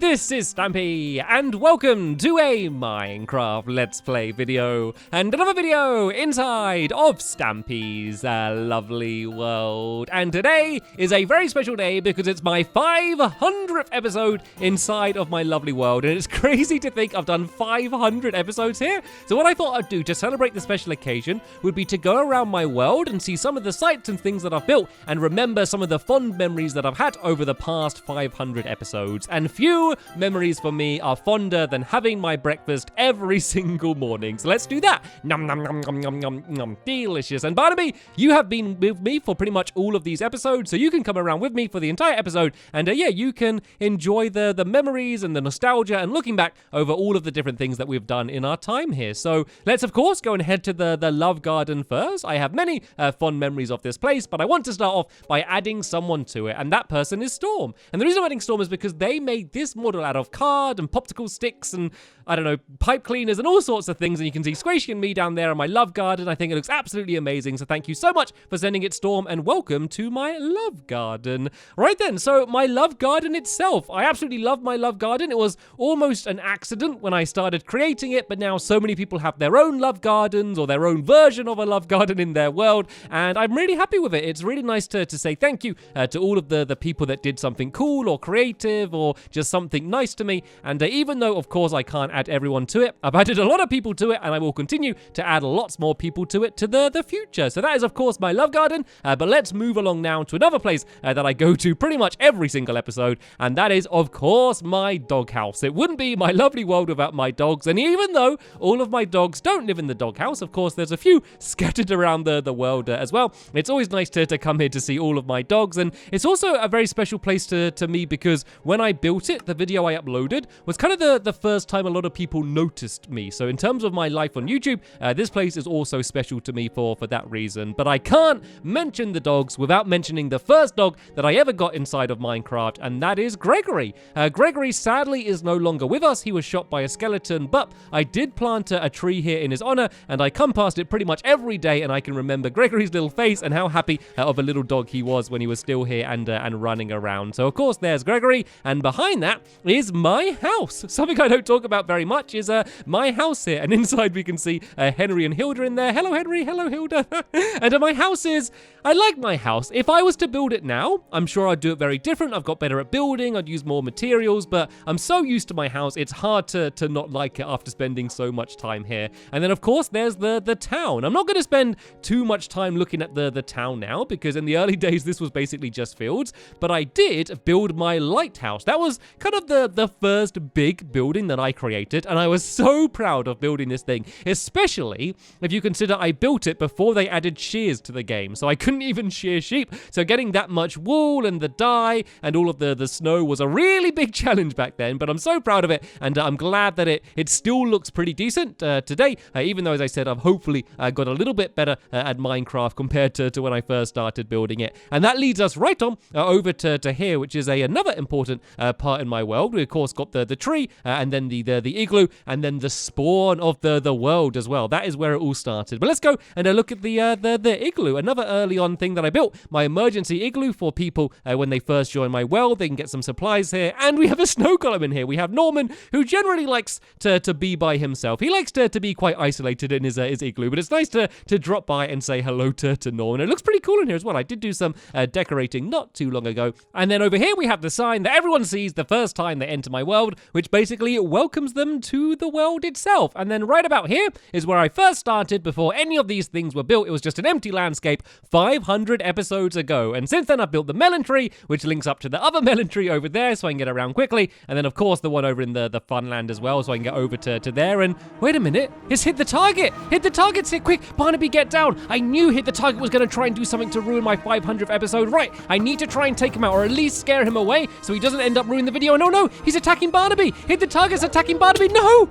this is Stampy, and welcome to a Minecraft Let's Play video, and another video inside of Stampy's lovely world. And today is a very special day because it's my 500th episode inside of my lovely world, and it's crazy to think I've done 500 episodes here. So what I thought I'd do to celebrate the special occasion would be to go around my world and see some of the sights and things that I've built, and remember some of the fond memories that I've had over the past 500 episodes. And few memories for me are fonder than having my breakfast every single morning. So let's do that. Nom nom nom nom nom nom nom. Delicious. And Barnaby, you have been with me for pretty much all of these episodes, so you can come around with me for the entire episode. And yeah, you can enjoy the memories and the nostalgia and looking back over all of the different things that we've done in our time here. So let's of course go and head to the love garden first. I have many fond memories of this place, but I want to start off by adding someone to it, and that person is Storm. And the reason I'm adding Storm is because they made this model out of card and popsicle sticks and, I don't know, pipe cleaners and all sorts of things. And you can see Squishy and me down there in my love garden. I think it looks absolutely amazing. So thank you so much for sending it, Storm, and welcome to my love garden. Right then, so my love garden itself. I absolutely love my love garden. It was almost an accident when I started creating it, but now so many people have their own love gardens or their own version of a love garden in their world, and I'm really happy with it. It's really nice to say thank you to all of the people that did something cool or creative or just something nice to me. And even though, of course, I can't add everyone to it, I've added a lot of people to it, and I will continue to add lots more people to it to the future. So that is, of course, my love garden. But let's move along now to another place that I go to pretty much every single episode, and that is, of course, my doghouse. It wouldn't be my lovely world without my dogs, and even though all of my dogs don't live in the doghouse, of course, there's a few scattered around the world as well. It's always nice to come here to see all of my dogs, and it's also a very special place to me because when I built it, the video I uploaded was kind of the first time a lot of people noticed me. So in terms of my life on YouTube, this place is also special to me for that reason. But I can't mention the dogs without mentioning the first dog that I ever got inside of Minecraft, and that is Gregory. Gregory sadly is no longer with us. He was shot by a skeleton, but I did plant a tree here in his honor, and I come past it pretty much every day, and I can remember Gregory's little face and how happy of a little dog he was when he was still here and running around. So of course there's Gregory, and behind that is my house. Something I don't talk about very much is my house here, and inside we can see Henry and Hilda in there. Hello Henry, hello Hilda. And my house is, I like my house. If I was to build it now, I'm sure I'd do it very different. I've got better at building, I'd use more materials, but I'm so used to my house, it's hard to not like it after spending so much time here. And then of course there's the town. I'm not going to spend too much time looking at the town now, because in the early days this was basically just fields, but I did build my lighthouse. That was kind of the first big building that I created, and I was so proud of building this thing, especially if you consider I built it before they added shears to the game, so I couldn't even shear sheep. So getting that much wool and the dye and all of the snow was a really big challenge back then, but I'm so proud of it, and I'm glad that it still looks pretty decent today, even though, as I said, I've hopefully got a little bit better at Minecraft compared to when I first started building it. And that leads us right on over to here, which is another important part in my world. We of course got the tree, and then the igloo, and then the spawn of the world as well. That is where it all started. But let's go and look at the igloo. Another early on thing that I built, my emergency igloo for people when they first join my world. They can get some supplies here, and we have a snow golem in here. We have Norman, who generally likes to be by himself. He likes to be quite isolated in his igloo, but it's nice to drop by and say hello to Norman. It looks pretty cool in here as well. I did do some decorating not too long ago. And then over here we have the sign that everyone sees the first time they enter my world, which basically welcomes them to the world itself. And then right about here is where I first started before any of these things were built. It was just an empty landscape 500 episodes ago. And since then I've built the melon tree, which links up to the other melon tree over there so I can get around quickly. And then of course the one over in the fun land as well so I can get over to there. And wait a minute, it's hit the target. Hit the target's hit, quick. Barnaby, get down. I knew Hit the Target was going to try and do something to ruin my 500th episode. Right, I need to try and take him out, or at least scare him away so he doesn't end up ruining the video. And oh no, he's attacking Barnaby. Hit the Target's attacking Barnaby. No!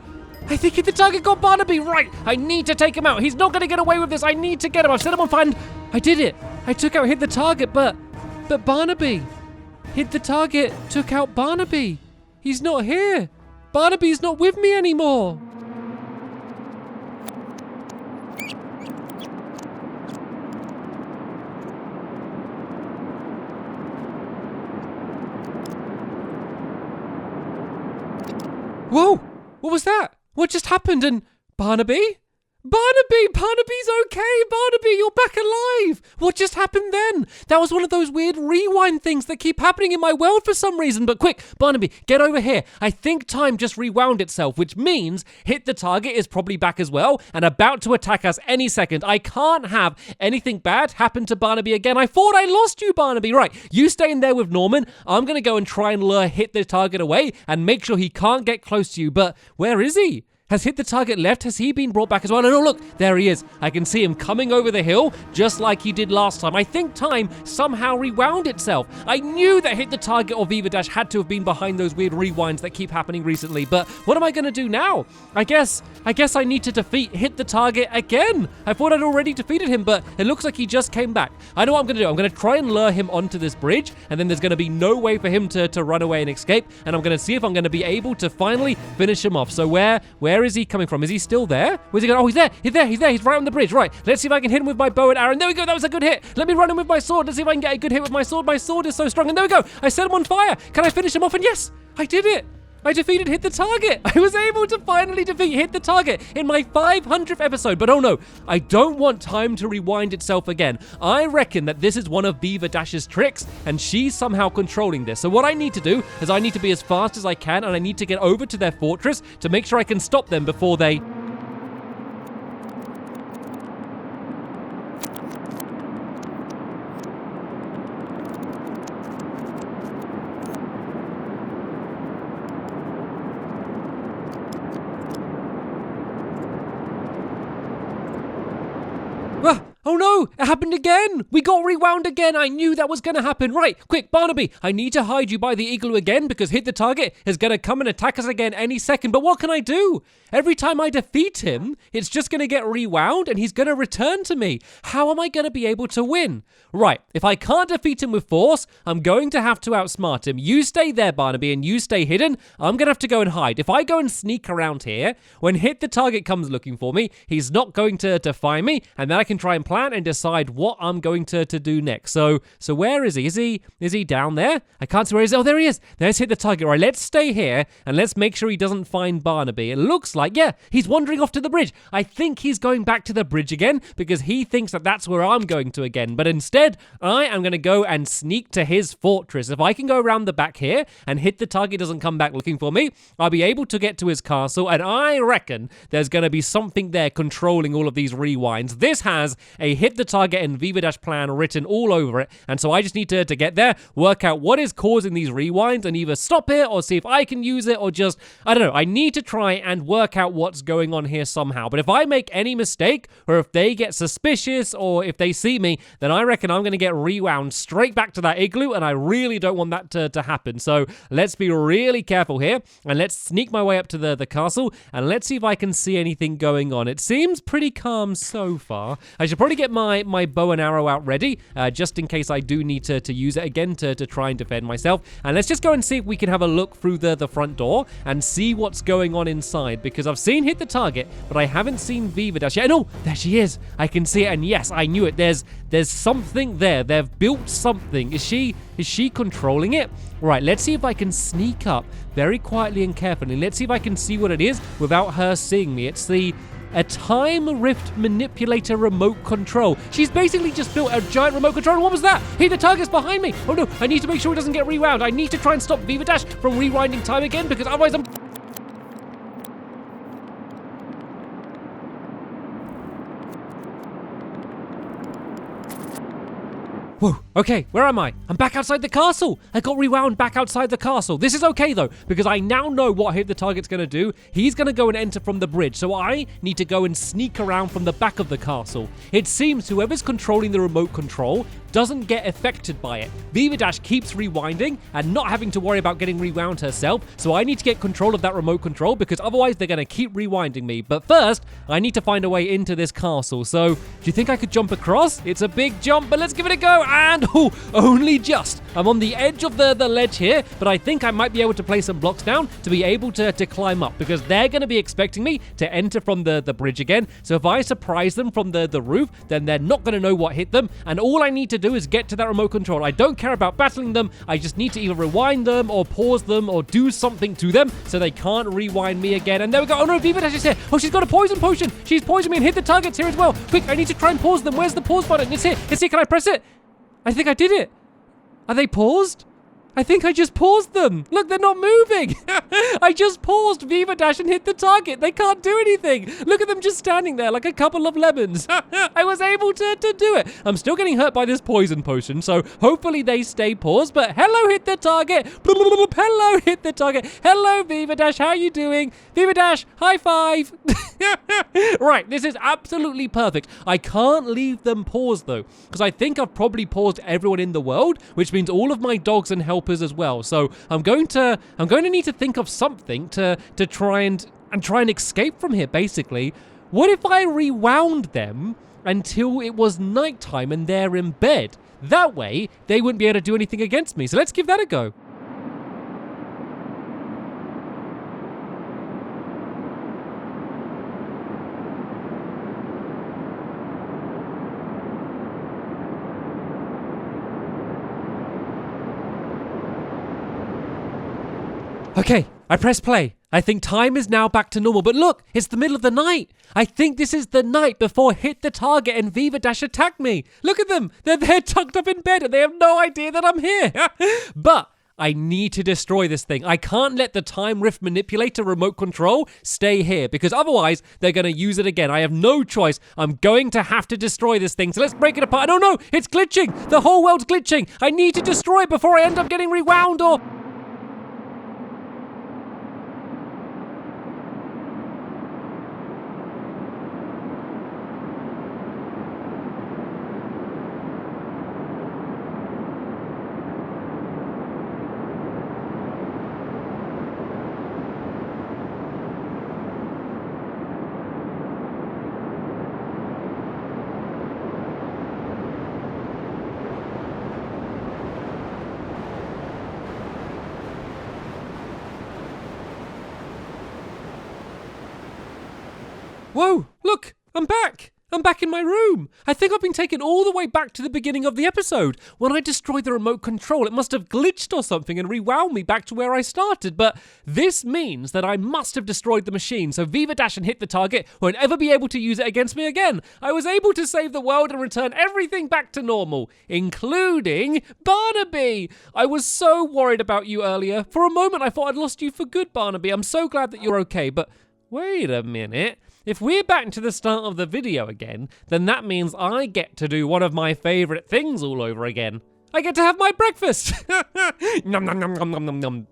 I think Hit the Target got Barnaby. Right, I need to take him out. He's not going to get away with this. I need to get him. I've set him on fire. I did it. I took out Hit the Target, but Barnaby. Hit the Target took out Barnaby. He's not here. Barnaby's not with me anymore. Whoa! What was that? What just happened? And Barnaby's okay! Barnaby, you're back alive! What just happened then? That was one of those weird rewind things that keep happening in my world for some reason. But quick, Barnaby, get over here. I think time just rewound itself, which means Hit the Target is probably back as well and about to attack us any second. I can't have anything bad happen to Barnaby again. I thought I lost you, Barnaby. Right, you stay in there with Norman. I'm going to go and try and lure Hit the Target away and make sure he can't get close to you. But where is he? Has Hit the Target left? Has he been brought back as well? Oh, look, there he is. I can see him coming over the hill just like he did last time. I think time somehow rewound itself. I knew that Hit the Target or Viva Dash had to have been behind those weird rewinds that keep happening recently, but what am I going to do now? I guess I need to defeat Hit the Target again. I thought I'd already defeated him, but it looks like he just came back. I know what I'm going to do. I'm going to try and lure him onto this bridge, and then there's going to be no way for him to run away and escape, and I'm going to see if I'm going to be able to finally finish him off. So where is he coming from? Is he still there? Where's he going? Oh, he's there. He's right on the bridge. Right. Let's see if I can hit him with my bow and arrow. And there we go. That was a good hit. Let me run him with my sword. Let's see if I can get a good hit with my sword. My sword is so strong. And there we go. I set him on fire. Can I finish him off? And yes, I did it. I defeated Hit the Target. I was able to finally defeat Hit the Target in my 500th episode. But oh no, I don't want time to rewind itself again. I reckon that this is one of Beaver Dash's tricks, and she's somehow controlling this. So what I need to do is I need to be as fast as I can, and I need to get over to their fortress to make sure I can stop them before they... Oh no, it happened again. We got rewound again. I knew that was going to happen. Right, quick, Barnaby, I need to hide you by the igloo again because Hit the Target is going to come and attack us again any second. But what can I do? Every time I defeat him, it's just going to get rewound and he's going to return to me. How am I going to be able to win? Right, if I can't defeat him with force, I'm going to have to outsmart him. You stay there, Barnaby, and you stay hidden. I'm going to have to go and hide. If I go and sneak around here, when Hit the Target comes looking for me, he's not going to find me, and then I can try and plan and decide what I'm going to do next. So where is he? Is he down there? I can't see where he is. Oh, there he is. Let's hit the target. Right, let's stay here and let's make sure he doesn't find Barnaby. It looks like, yeah, he's wandering off to the bridge. I think he's going back to the bridge again because he thinks that that's where I'm going to again. But instead, I am going to go and sneak to his fortress. If I can go around the back here and Hit the Target doesn't come back looking for me, I'll be able to get to his castle, and I reckon there's going to be something there controlling all of these rewinds. This has a Hit the Target and Viva Dash plan written all over it, and so I just need to get there, work out what is causing these rewinds, and either stop it or see if I can use it, or just, I don't know, I need to try and work out what's going on here somehow. But if I make any mistake, or if they get suspicious, or if they see me, then I reckon I'm going to get rewound straight back to that igloo, and I really don't want that to happen. So let's be really careful here, and let's sneak my way up to the castle, and let's see if I can see anything going on. It seems pretty calm so far. I should probably get my bow and arrow out ready, just in case I do need to use it again to try and defend myself. And let's just go and see if we can have a look through the front door and see what's going on inside, because I've seen Hit the Target, but I haven't seen Viva Dash yet. Oh, there she is. I can see it, and yes, I knew it. There's something there. They've built something. Is she controlling it? Right, let's see if I can sneak up very quietly and carefully. Let's see if I can see what it is without her seeing me. It's a time rift manipulator remote control. She's basically just built a giant remote control. And what was that? Hey, the target's behind me. Oh no, I need to make sure it doesn't get rewound. I need to try and stop Viva Dash from rewinding time again, because otherwise I'm... Whoa, okay, where am I? I'm back outside the castle. I got rewound back outside the castle. This is okay though, because I now know what Hit the Target's gonna do. He's gonna go and enter from the bridge, so I need to go and sneak around from the back of the castle. It seems whoever's controlling the remote control doesn't get affected by it. Viva Dash keeps rewinding and not having to worry about getting rewound herself, so I need to get control of that remote control, because otherwise they're gonna keep rewinding me. But first, I need to find a way into this castle. So, do you think I could jump across? It's a big jump, but let's give it a go. And And only just. I'm on the edge of the ledge here, but I think I might be able to place some blocks down to be able to climb up, because they're going to be expecting me to enter from the bridge again. So if I surprise them from the roof, then they're not going to know what hit them. And all I need to do is get to that remote control. I don't care about battling them. I just need to either rewind them or pause them or do something to them so they can't rewind me again. And there we go. Oh no, Viva Dash is here. Oh, she's got a poison potion. She's poisoned me and hit the targets here as well. Quick, I need to try and pause them. Where's the pause button? It's here. It's here. Can I press it? I think I did it. Are they paused? I think I just paused them. Look, they're not moving. I just paused Viva Dash and hit the target. They can't do anything. Look at them just standing there like a couple of lemons. I was able to do it. I'm still getting hurt by this poison potion, so hopefully they stay paused. But hello, hit the target. Hello, hit the target. Hello, Viva Dash. How are you doing? Viva Dash, high five. Right, this is absolutely perfect. I can't leave them paused though, because I think I've probably paused everyone in the world, which means all of my dogs and helpers as well. So I'm going to need to think of something to try and escape from here. Basically, what if I rewound them until it was nighttime and they're in bed? That way they wouldn't be able to do anything against me. So let's give that a go. Okay, I press play. I think time is now back to normal. But look, it's the middle of the night. I think this is the night before hit the target and Viva Dash attacked me. Look at them. They're tucked up in bed and they have no idea that I'm here. But I need to destroy this thing. I can't let the time rift manipulator remote control stay here, because otherwise they're going to use it again. I have no choice. I'm going to have to destroy this thing. So let's break it apart. Oh no, it's glitching. The whole world's glitching. I need to destroy it before I end up getting rewound or... Whoa, look, I'm back. I'm back in my room. I think I've been taken all the way back to the beginning of the episode. When I destroyed the remote control, it must have glitched or something and rewound me back to where I started. But this means that I must have destroyed the machine, so Viva Dash and hit the target won't ever be able to use it against me again. I was able to save the world and return everything back to normal, including Barnaby. I was so worried about you earlier. For a moment, I thought I'd lost you for good, Barnaby. I'm so glad that you're okay, but wait a minute. If we're back to the start of the video again, then that means I get to do one of my favorite things all over again. I get to have my breakfast. Nom nom nom nom nom nom nom.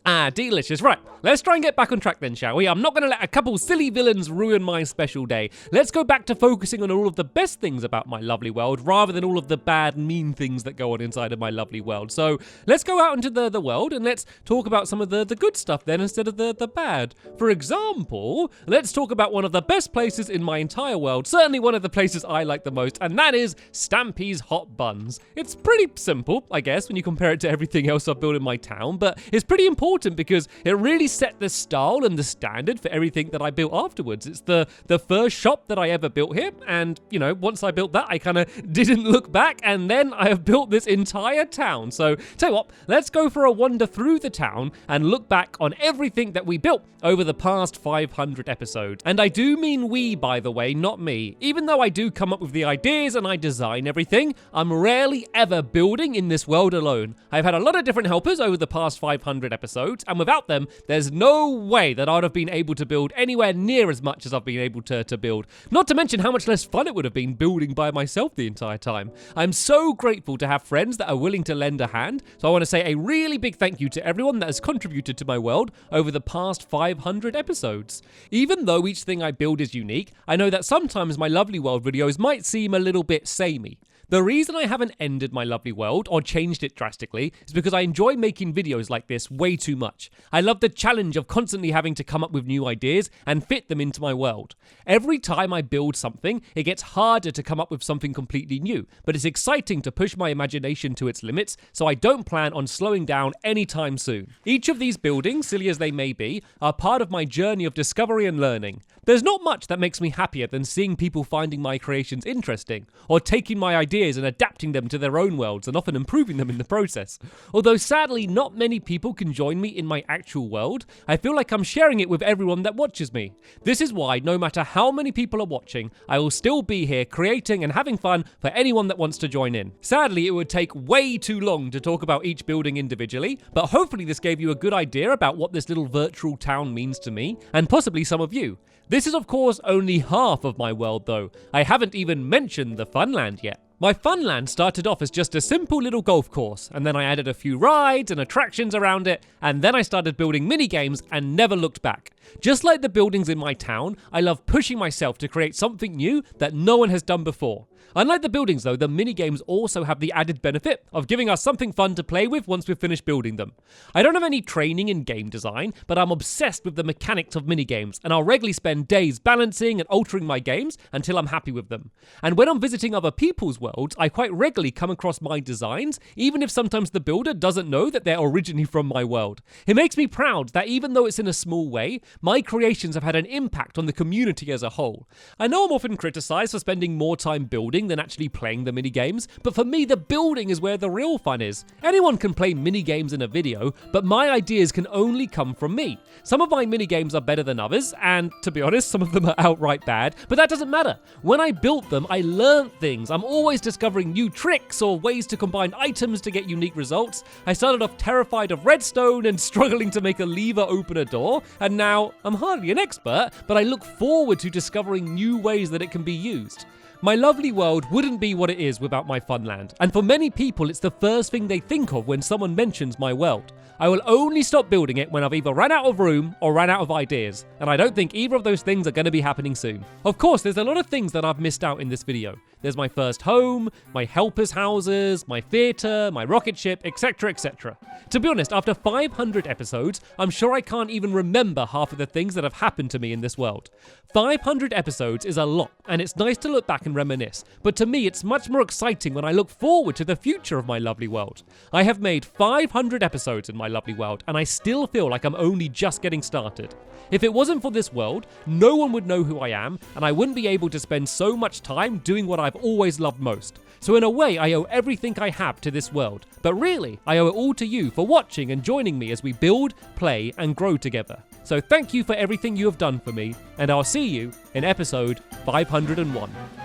Ah, delicious. Right, let's try and get back on track then, shall we? I'm not going to let a couple silly villains ruin my special day. Let's go back to focusing on all of the best things about my lovely world, rather than all of the bad, mean things that go on inside of my lovely world. So let's go out into the world and let's talk about some of the good stuff then instead of the bad. For example, let's talk about one of the best places in my entire world, certainly one of the places I like the most, and that is Stampy's Hot Buns. It's pretty simple, I guess, when you compare it to everything else I've built in my town, but it's pretty important because it really set the style and the standard for everything that I built afterwards. It's the first shop that I ever built here, and you know, once I built that, I kind of didn't look back, and then I have built this entire town. So tell you what, let's go for a wander through the town and look back on everything that we built over the past 500 episodes. And I do mean we, by the way, not me. Even though I do come up with the ideas and I design everything, I'm rarely ever building in this world alone. I've had a lot of different helpers over the past 500 episodes, and without them, there's no way that I'd have been able to build anywhere near as much as I've been able to build. Not to mention how much less fun it would have been building by myself the entire time. I'm so grateful to have friends that are willing to lend a hand, so I want to say a really big thank you to everyone that has contributed to my world over the past 500 episodes. Even though each thing I build is unique, I know that sometimes my lovely world videos might seem a little bit samey. The reason I haven't ended my lovely world or changed it drastically is because I enjoy making videos like this way too much. I love the challenge of constantly having to come up with new ideas and fit them into my world. Every time I build something, it gets harder to come up with something completely new, but it's exciting to push my imagination to its limits, so I don't plan on slowing down anytime soon. Each of these buildings, silly as they may be, are part of my journey of discovery and learning. There's not much that makes me happier than seeing people finding my creations interesting, or taking my ideas and adapting them to their own worlds and often improving them in the process. Although sadly not many people can join me in my actual world, I feel like I'm sharing it with everyone that watches me. This is why no matter how many people are watching, I will still be here creating and having fun for anyone that wants to join in. Sadly, it would take way too long to talk about each building individually, but hopefully this gave you a good idea about what this little virtual town means to me, and possibly some of you. This is of course only half of my world though. I haven't even mentioned the Funland yet. My Funland started off as just a simple little golf course, and then I added a few rides and attractions around it, and then I started building mini games and never looked back. Just like the buildings in my town, I love pushing myself to create something new that no one has done before. Unlike the buildings though, the mini-games also have the added benefit of giving us something fun to play with once we've finished building them. I don't have any training in game design, but I'm obsessed with the mechanics of mini-games, and I'll regularly spend days balancing and altering my games until I'm happy with them. And when I'm visiting other people's worlds, I quite regularly come across my designs, even if sometimes the builder doesn't know that they're originally from my world. It makes me proud that even though it's in a small way, my creations have had an impact on the community as a whole. I know I'm often criticized for spending more time building than actually playing the mini-games, but for me the building is where the real fun is. Anyone can play mini-games in a video, but my ideas can only come from me. Some of my mini-games are better than others, and to be honest, some of them are outright bad, but that doesn't matter. When I built them, I learned things. I'm always discovering new tricks or ways to combine items to get unique results. I started off terrified of redstone and struggling to make a lever open a door, and now I'm hardly an expert, but I look forward to discovering new ways that it can be used. My lovely world wouldn't be what it is without my Funland, and for many people it's the first thing they think of when someone mentions my world. I will only stop building it when I've either run out of room or run out of ideas, and I don't think either of those things are going to be happening soon. Of course, there's a lot of things that I've missed out in this video. There's my first home, my helpers' houses, my theatre, my rocket ship, etc, etc. To be honest, after 500 episodes, I'm sure I can't even remember half of the things that have happened to me in this world. 500 episodes is a lot, and it's nice to look back and reminisce, but to me it's much more exciting when I look forward to the future of my lovely world. I have made 500 episodes in my lovely world, and I still feel like I'm only just getting started. If it wasn't for this world, no one would know who I am, and I wouldn't be able to spend so much time doing what I've always loved most. So in a way, I owe everything I have to this world. But really, I owe it all to you for watching and joining me as we build, play, and grow together. So thank you for everything you have done for me, and I'll see you in episode 501.